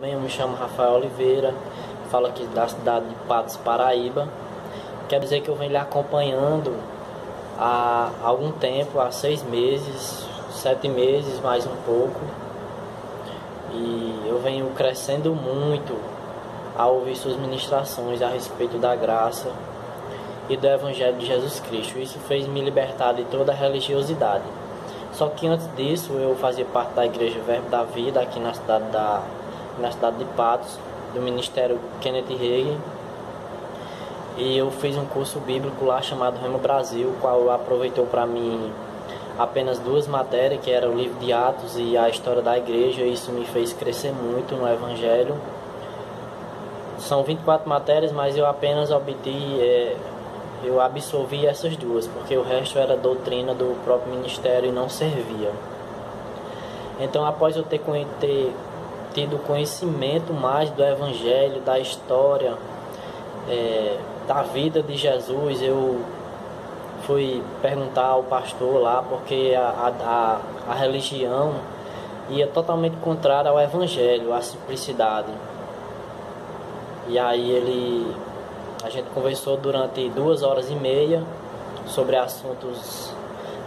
Eu me chamo Rafael Oliveira, falo aqui da cidade de Patos, Paraíba. Quer dizer que eu venho lhe acompanhando há algum tempo, há 6 meses, 7 meses, mais um pouco. E eu venho crescendo muito ao ouvir suas ministrações a respeito da graça e do Evangelho de Jesus Cristo. Isso fez me libertar de toda a religiosidade. Só que antes disso eu fazia parte da Igreja Verbo da Vida aqui na cidade de Patos, do Ministério Kenneth Hagin. E eu fiz um curso bíblico lá chamado Rema Brasil, o qual aproveitou para mim apenas 2 matérias, que era o livro de Atos e a história da igreja. Isso me fez crescer muito no Evangelho. São 24 matérias, mas eu apenas eu absorvi essas 2, porque o resto era doutrina do próprio ministério e não servia. Então, após eu ter tido conhecimento mais do Evangelho, da história, da vida de Jesus, eu fui perguntar ao pastor lá, porque a religião ia totalmente contrária ao Evangelho, à simplicidade. E aí a gente conversou durante 2 horas e meia sobre assuntos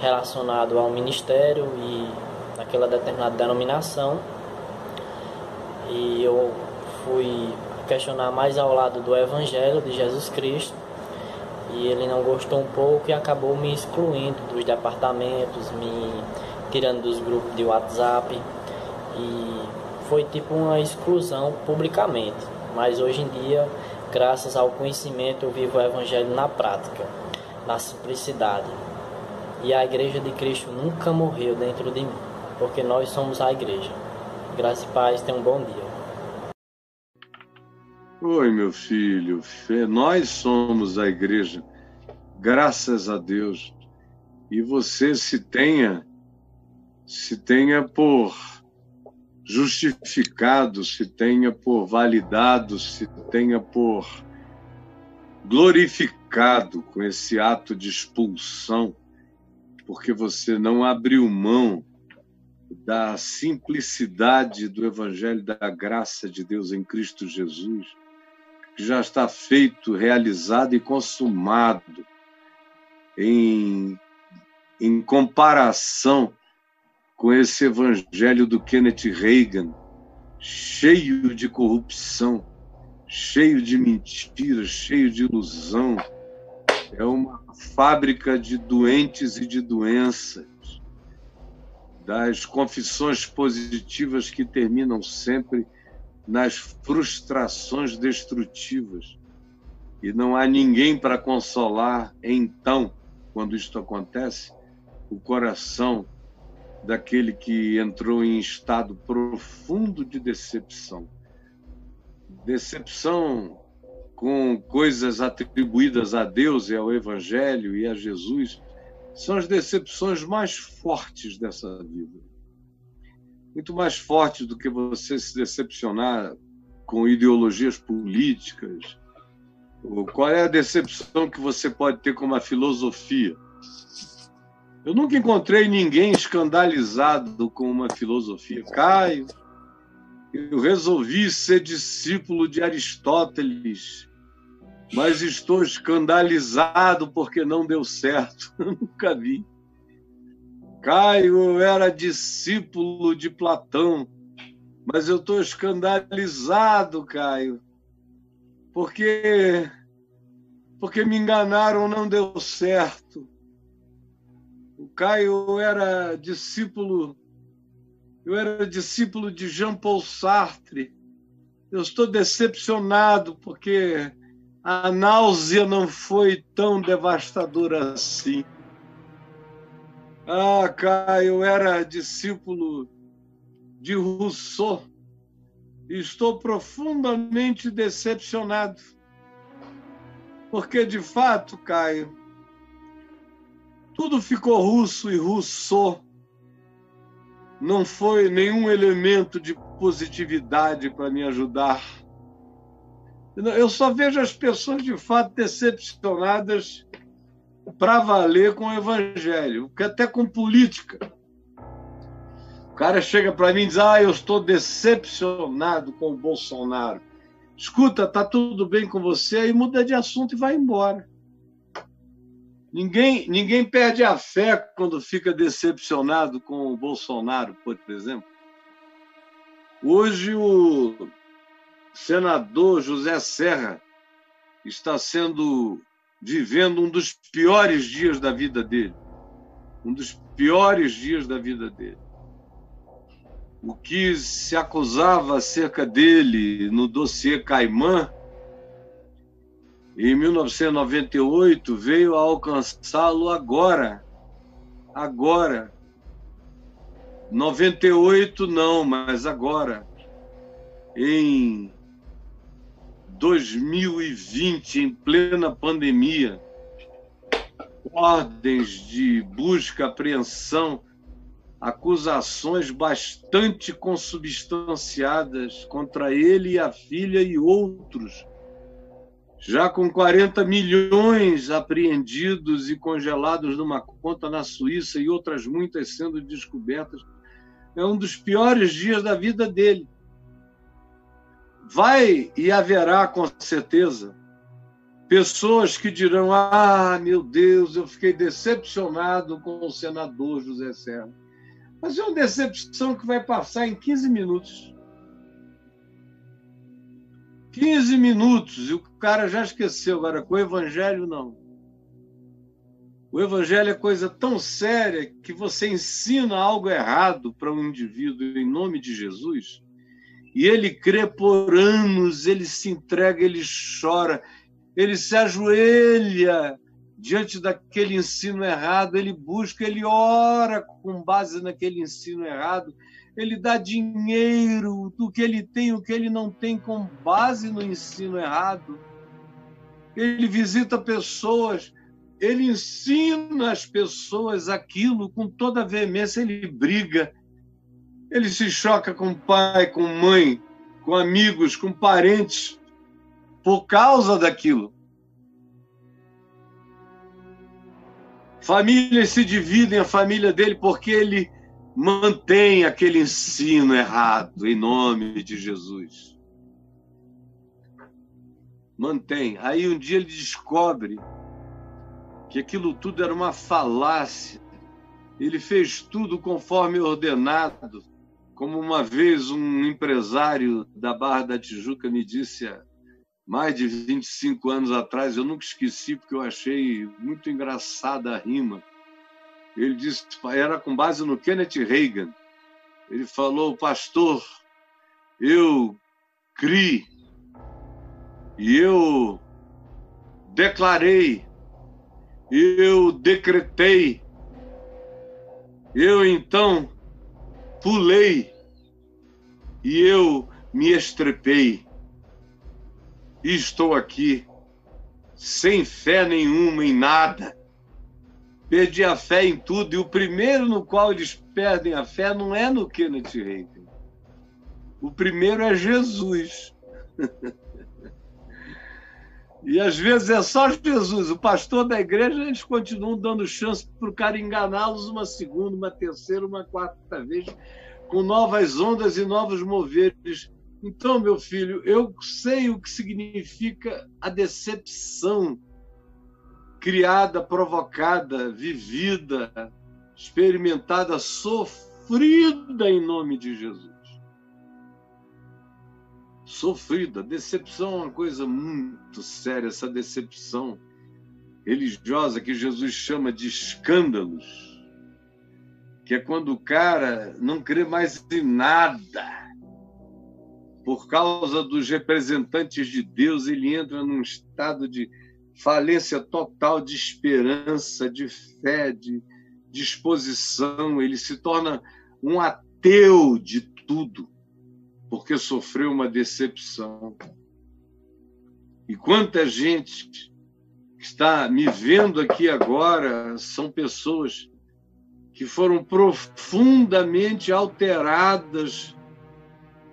relacionados ao ministério e naquela determinada denominação. E eu fui questionar mais ao lado do Evangelho de Jesus Cristo. E ele não gostou um pouco e acabou me excluindo dos departamentos, me tirando dos grupos de WhatsApp. E foi tipo uma exclusão publicamente. Mas hoje em dia, graças ao conhecimento, eu vivo o Evangelho na prática, na simplicidade. E a Igreja de Cristo nunca morreu dentro de mim, porque nós somos a Igreja. Graça e paz, tenha um bom dia. Oi, meu filho, nós somos a Igreja, graças a Deus. E você se tenha por justificado, se tenha por validado, se tenha por glorificado com esse ato de expulsão, porque você não abriu mão da simplicidade do Evangelho da graça de Deus em Cristo Jesus, que já está feito, realizado e consumado em comparação com esse Evangelho do Kenneth Hagin, cheio de corrupção, cheio de mentiras, cheio de ilusão. É uma fábrica de doentes e de doenças, das confissões positivas que terminam sempre nas frustrações destrutivas. E não há ninguém para consolar, então, quando isto acontece, o coração daquele que entrou em estado profundo de decepção. Decepção com coisas atribuídas a Deus e ao Evangelho e a Jesus são as decepções mais fortes dessa vida. Muito mais fortes do que você se decepcionar com ideologias políticas. Qual é a decepção que você pode ter com uma filosofia? Eu nunca encontrei ninguém escandalizado com uma filosofia. Caio, eu resolvi ser discípulo de Aristóteles, mas estou escandalizado porque não deu certo. Eu nunca vi. Caio, eu era discípulo de Platão, mas eu estou escandalizado, Caio, porque me enganaram, não deu certo. O Caio era discípulo de Jean-Paul Sartre. Eu estou decepcionado porque a náusea não foi tão devastadora assim. Ah, Caio, eu era discípulo de Rousseau e estou profundamente decepcionado. Porque, de fato, Caio, tudo ficou russo e Rousseau não foi nenhum elemento de positividade para me ajudar. Eu só vejo as pessoas, de fato, decepcionadas para valer com o Evangelho, até com política. O cara chega para mim e diz: eu estou decepcionado com o Bolsonaro. Escuta, tá tudo bem com você? Aí muda de assunto e vai embora. Ninguém perde a fé quando fica decepcionado com o Bolsonaro, por exemplo. Hoje o senador José Serra está vivendo um dos piores dias da vida dele. Um dos piores dias da vida dele. O que se acusava acerca dele no dossiê Caimã, em 1998, veio a alcançá-lo agora. Agora. 98 não, mas agora. Em 2020, em plena pandemia, ordens de busca, apreensão, acusações bastante consubstanciadas contra ele e a filha e outros, já com 40 milhões apreendidos e congelados numa conta na Suíça e outras muitas sendo descobertas. É um dos piores dias da vida dele. Vai e haverá, com certeza, pessoas que dirão: meu Deus, eu fiquei decepcionado com o senador José Serra. Mas é uma decepção que vai passar em 15 minutos. 15 minutos, e o cara já esqueceu. Agora, com o Evangelho, não. O Evangelho é coisa tão séria que você ensina algo errado para um indivíduo em nome de Jesus, e ele crê por anos, ele se entrega, ele chora, ele se ajoelha diante daquele ensino errado, ele busca, ele ora com base naquele ensino errado, ele dá dinheiro do que ele tem, o que ele não tem, com base no ensino errado. Ele visita pessoas, ele ensina as pessoas aquilo com toda a veemência, ele briga, ele se choca com pai, com mãe, com amigos, com parentes, por causa daquilo. Famílias se dividem, a família dele, porque ele mantém aquele ensino errado, em nome de Jesus. Mantém. Aí um dia ele descobre que aquilo tudo era uma falácia. Ele fez tudo conforme ordenado. Como uma vez um empresário da Barra da Tijuca me disse há mais de 25 anos atrás, eu nunca esqueci, porque eu achei muito engraçada a rima. Ele disse, era com base no Kenneth Reagan. Ele falou: pastor, eu criei e eu declarei, eu decretei, eu então pulei e eu me estrepei. E estou aqui, sem fé nenhuma em nada. Perdi a fé em tudo, e o primeiro no qual eles perdem a fé não é no Kenneth Reagan. O primeiro é Jesus. E às vezes é só Jesus. O pastor da igreja, eles continuam dando chance para o cara enganá-los uma segunda, uma terceira, uma quarta vez, com novas ondas e novos moveres. Então, meu filho, eu sei o que significa a decepção criada, provocada, vivida, experimentada, sofrida em nome de Jesus. Sofrida. Decepção é uma coisa muito séria, essa decepção religiosa que Jesus chama de escândalos, que é quando o cara não crê mais em nada. Por causa dos representantes de Deus, ele entra num estado de falência total, de esperança, de fé, de disposição. Ele se torna um ateu de tudo, porque sofreu uma decepção. E quanta gente que está me vendo aqui agora são pessoas que foram profundamente alteradas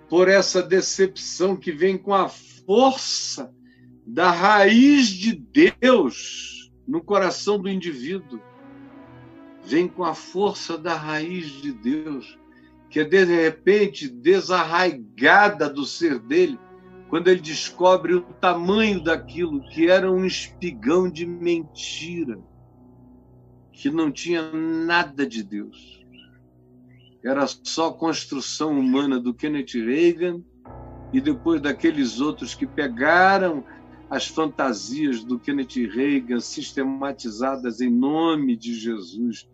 por essa decepção que vem com a força da raiz de Deus no coração do indivíduo. Vem com a força da raiz de Deus, que é de repente desarraigada do ser dele, quando ele descobre o tamanho daquilo que era um espigão de mentira, que não tinha nada de Deus. Era só construção humana do Kenneth Reagan e depois daqueles outros que pegaram as fantasias do Kenneth Reagan sistematizadas em nome de Jesus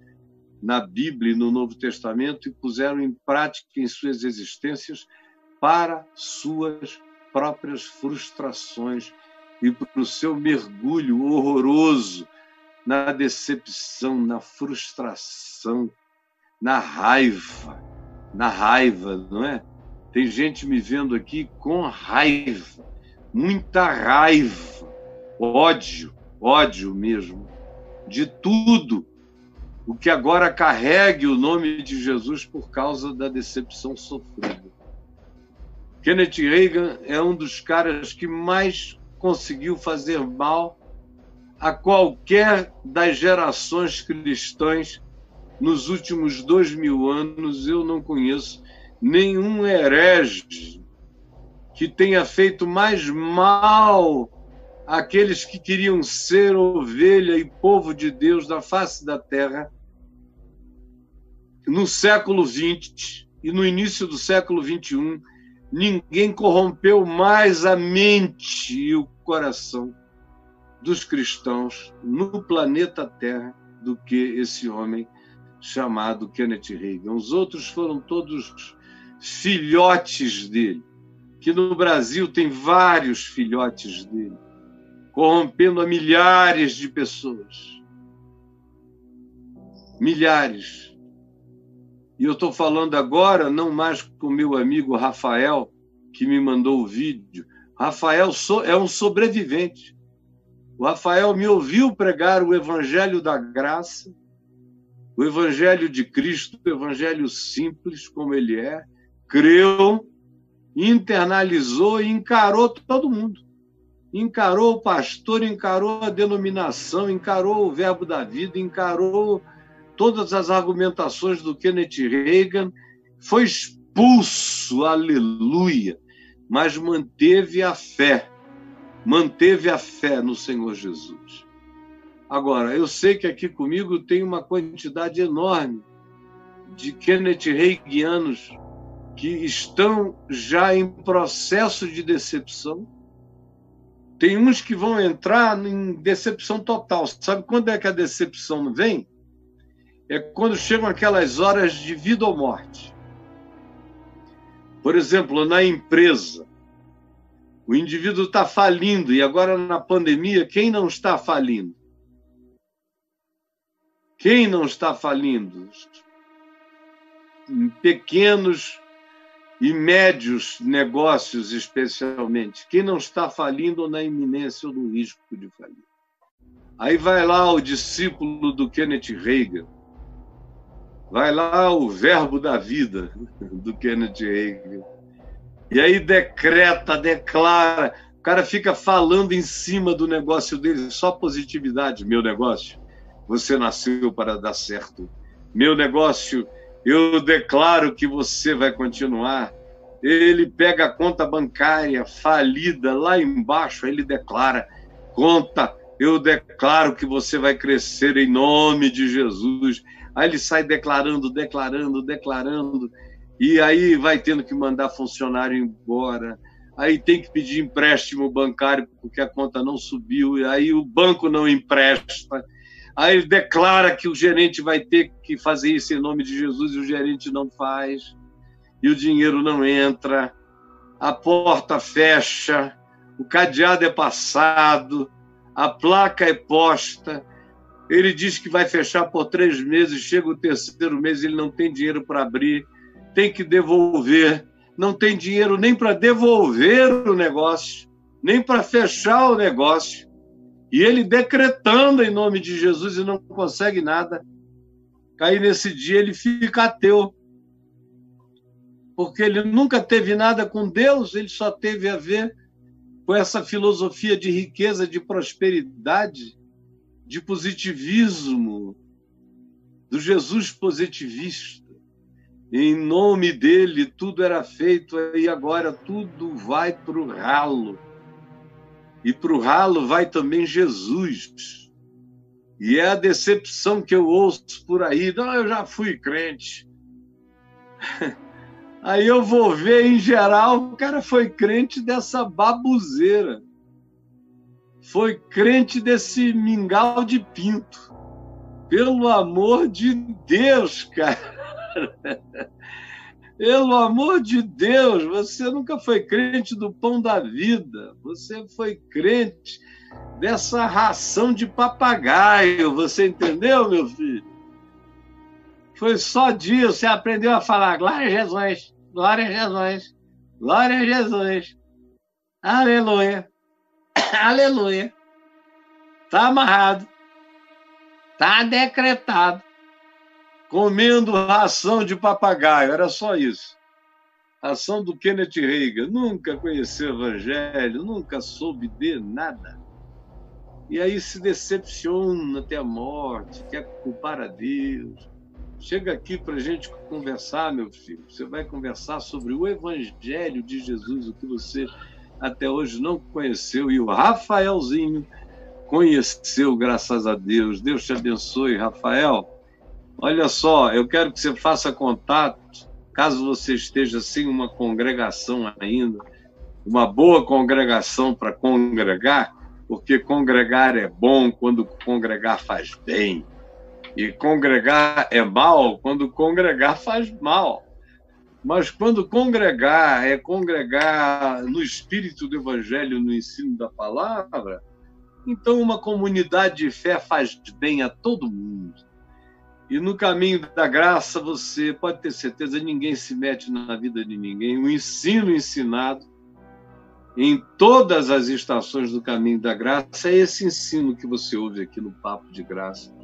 na Bíblia e no Novo Testamento e puseram em prática em suas existências para suas próprias frustrações e para o seu mergulho horroroso na decepção, na frustração, na raiva, não é? Tem gente me vendo aqui com raiva, muita raiva, ódio mesmo, de tudo o que agora carregue o nome de Jesus por causa da decepção sofrida. Kenneth Reagan é um dos caras que mais conseguiu fazer mal a qualquer das gerações cristãs nos últimos 2000 anos. Eu não conheço nenhum herege que tenha feito mais mal àqueles que queriam ser ovelha e povo de Deus da face da terra no século XX e no início do século XXI. Ninguém corrompeu mais a mente e o coração dos cristãos no planeta Terra do que esse homem chamado Kenneth Reagan. Os outros foram todos filhotes dele, que no Brasil tem vários filhotes dele, corrompendo a milhares de pessoas. Milhares. E eu estou falando agora não mais com o meu amigo Rafael, que me mandou o vídeo. Rafael é um sobrevivente. O Rafael me ouviu pregar o Evangelho da Graça, o Evangelho de Cristo, o Evangelho simples como ele é, creu, internalizou e encarou todo mundo. Encarou o pastor, encarou a denominação, encarou o Verbo da Vida, encarou todas as argumentações do Kenneth Reagan, foi expulso, aleluia, mas manteve a fé no Senhor Jesus. Agora, eu sei que aqui comigo tem uma quantidade enorme de Kenneth Reagianos que estão já em processo de decepção. Tem uns que vão entrar em decepção total. Sabe quando é que a decepção vem? É quando chegam aquelas horas de vida ou morte. Por exemplo, na empresa, o indivíduo está falindo, e agora na pandemia, quem não está falindo? Quem não está falindo? Pequenos e médios negócios, especialmente. Quem não está falindo ou na iminência ou no risco de falir? Aí vai lá o discípulo do Kenneth Reagan, vai lá o Verbo da Vida do Kenneth Reagan, e aí declara, o cara fica falando em cima do negócio dele, só positividade. Meu negócio, você nasceu para dar certo. Meu negócio, eu declaro que você vai continuar. Ele pega a conta bancária falida lá embaixo, aí ele declara, conta, eu declaro que você vai crescer em nome de Jesus. Aí ele sai declarando, e aí vai tendo que mandar funcionário embora, aí tem que pedir empréstimo bancário porque a conta não subiu, e aí o banco não empresta, aí ele declara que o gerente vai ter que fazer isso em nome de Jesus e o gerente não faz, e o dinheiro não entra, a porta fecha, o cadeado é passado, a placa é posta, ele diz que vai fechar por 3 meses, chega o 3º mês, ele não tem dinheiro para abrir, tem que devolver, não tem dinheiro nem para devolver o negócio, nem para fechar o negócio. E ele decretando em nome de Jesus e não consegue nada. Aí nesse dia ele fica ateu, porque ele nunca teve nada com Deus, ele só teve a ver com essa filosofia de riqueza, de prosperidade, de positivismo, do Jesus positivista. Em nome dele, tudo era feito, e agora tudo vai para o ralo. E para o ralo vai também Jesus. E é a decepção que eu ouço por aí. Não, eu já fui crente. Aí eu vou ver, em geral, o cara foi crente dessa babuzeira. Foi crente desse mingau de pinto. Pelo amor de Deus, cara. Pelo amor de Deus, você nunca foi crente do pão da vida. Você foi crente dessa ração de papagaio. Você entendeu, meu filho? Foi só disso. Você aprendeu a falar glória a Jesus, glória a Jesus, glória a Jesus. Aleluia, aleluia. Está amarrado. Está decretado. Comendo ração de papagaio, era só isso. Ração do Kenneth Reagan, nunca conheceu o evangelho, nunca soube de nada. E aí se decepciona até a morte, quer culpar a Deus. Chega aqui para a gente conversar, meu filho. Você vai conversar sobre o evangelho de Jesus, o que você até hoje não conheceu. E o Rafaelzinho conheceu, graças a Deus. Deus te abençoe, Rafael. Olha só, eu quero que você faça contato, caso você esteja sem uma congregação ainda, uma boa congregação para congregar, porque congregar é bom quando congregar faz bem. E congregar é mal quando congregar faz mal. Mas quando congregar é congregar no espírito do evangelho, no ensino da palavra, então uma comunidade de fé faz bem a todo mundo. E no caminho da graça, você pode ter certeza, ninguém se mete na vida de ninguém. O ensino ensinado em todas as estações do caminho da graça é esse ensino que você ouve aqui no Papo de Graça.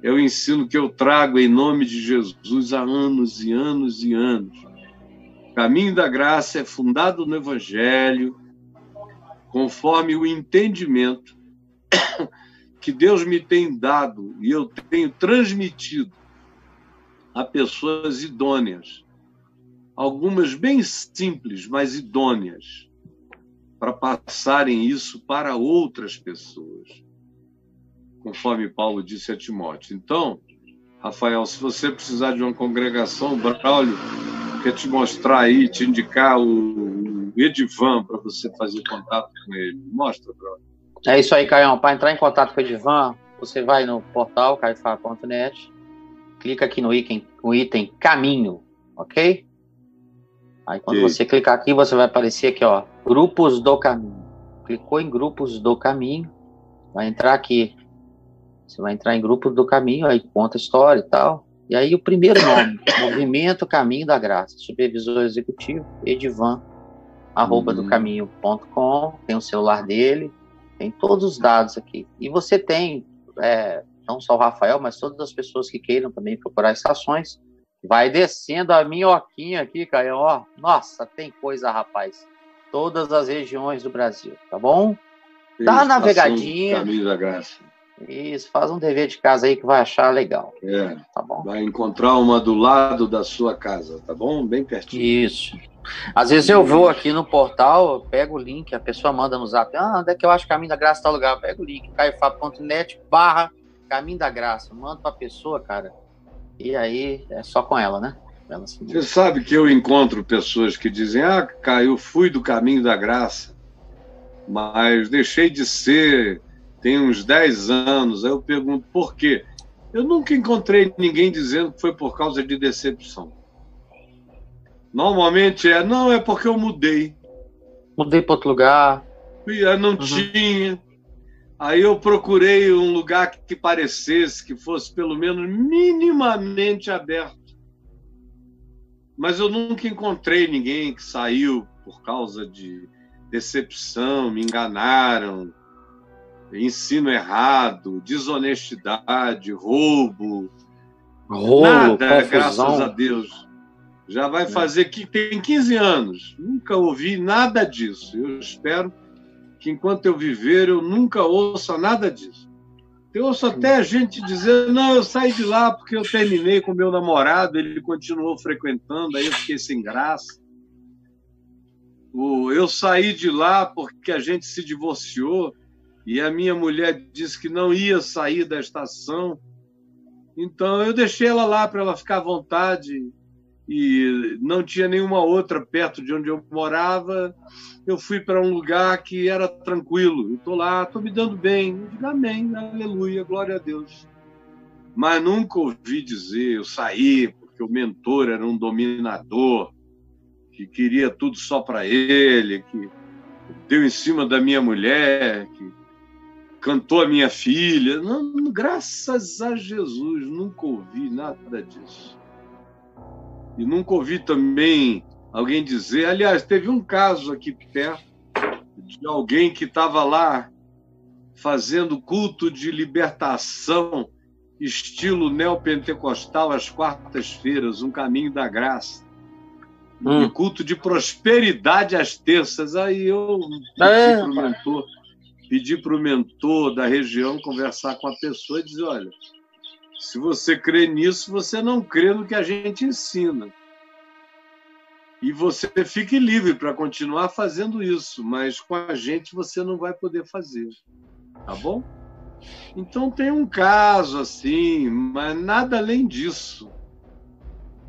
É o ensino que eu trago em nome de Jesus há anos e anos e anos. O caminho da graça é fundado no Evangelho, conforme o entendimento que Deus me tem dado e eu tenho transmitido a pessoas idôneas, algumas bem simples, mas idôneas, para passarem isso para outras pessoas, conforme Paulo disse a Timóteo. Então, Rafael, se você precisar de uma congregação, o Braulio quer te mostrar aí, te indicar o Edivan para você fazer contato com ele. Mostra, Braulio. É isso aí, Caião. Para entrar em contato com o Edivan, você vai no portal caifá.net, clica aqui no item Caminho, ok? Aí quando você clicar aqui, você vai aparecer aqui, ó, Grupos do Caminho. Clicou em Grupos do Caminho, vai entrar aqui. Você vai entrar em Grupos do Caminho, aí conta a história e tal. E aí o primeiro nome, Movimento Caminho da Graça, Supervisor Executivo, Edivan, @docaminho.com, tem o celular dele, tem todos os dados aqui. E você tem, não só o Rafael, mas todas as pessoas que queiram também procurar estações. Vai descendo a minhoquinha aqui, Caio. Ó, nossa, tem coisa, rapaz. Todas as regiões do Brasil, tá bom? Dá uma navegadinha. Caminho da Graça. Isso, faz um dever de casa aí que vai achar legal. Tá bom? Vai encontrar uma do lado da sua casa, tá bom? Bem pertinho. Isso. Às vezes eu vou aqui no portal, eu pego o link, a pessoa manda no zap, onde é que eu acho Caminho da Graça, tal lugar? Eu pego o link, caifá.net/Caminho da Graça. Mando pra pessoa, cara, e aí é só com ela, né? Você sabe que eu encontro pessoas que dizem, Caio, eu fui do Caminho da Graça, mas deixei de ser, tem uns 10 anos. Aí eu pergunto, por quê? Eu nunca encontrei ninguém dizendo que foi por causa de decepção. Normalmente não, é porque eu mudei. Mudei para outro lugar. Eu não tinha. Aí eu procurei um lugar que parecesse, que fosse pelo menos minimamente aberto. Mas eu nunca encontrei ninguém que saiu por causa de decepção, me enganaram, ensino errado, desonestidade, roubo. Nada, confusão. Graças a Deus. Já vai fazer que tem 15 anos. Nunca ouvi nada disso. Eu espero que enquanto eu viver, eu nunca ouça nada disso. Eu ouço até a gente dizer, não, eu saí de lá porque eu terminei com meu namorado, ele continuou frequentando, aí eu fiquei sem graça. Eu saí de lá porque a gente se divorciou e a minha mulher disse que não ia sair da estação. Então eu deixei ela lá para ela ficar à vontade e não tinha nenhuma outra perto de onde eu morava. Eu fui para um lugar que era tranquilo. Eu estou lá, estou me dando bem. Eu digo amém, aleluia, glória a Deus. Mas nunca ouvi dizer, eu saí porque o mentor era um dominador, que queria tudo só para ele, que deu em cima da minha mulher, que cantou a minha filha. Não, graças a Jesus, nunca ouvi nada disso. E nunca ouvi também alguém dizer... Aliás, teve um caso aqui perto de alguém que estava lá fazendo culto de libertação, estilo neopentecostal, às quartas-feiras, um caminho da graça. E culto de prosperidade às terças. Aí eu pedi para o mentor da região conversar com a pessoa e dizer, olha, se você crê nisso, você não crê no que a gente ensina. E você fique livre para continuar fazendo isso, mas com a gente você não vai poder fazer. Tá bom? Então tem um caso assim, mas nada além disso.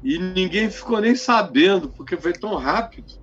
E ninguém ficou nem sabendo, porque foi tão rápido.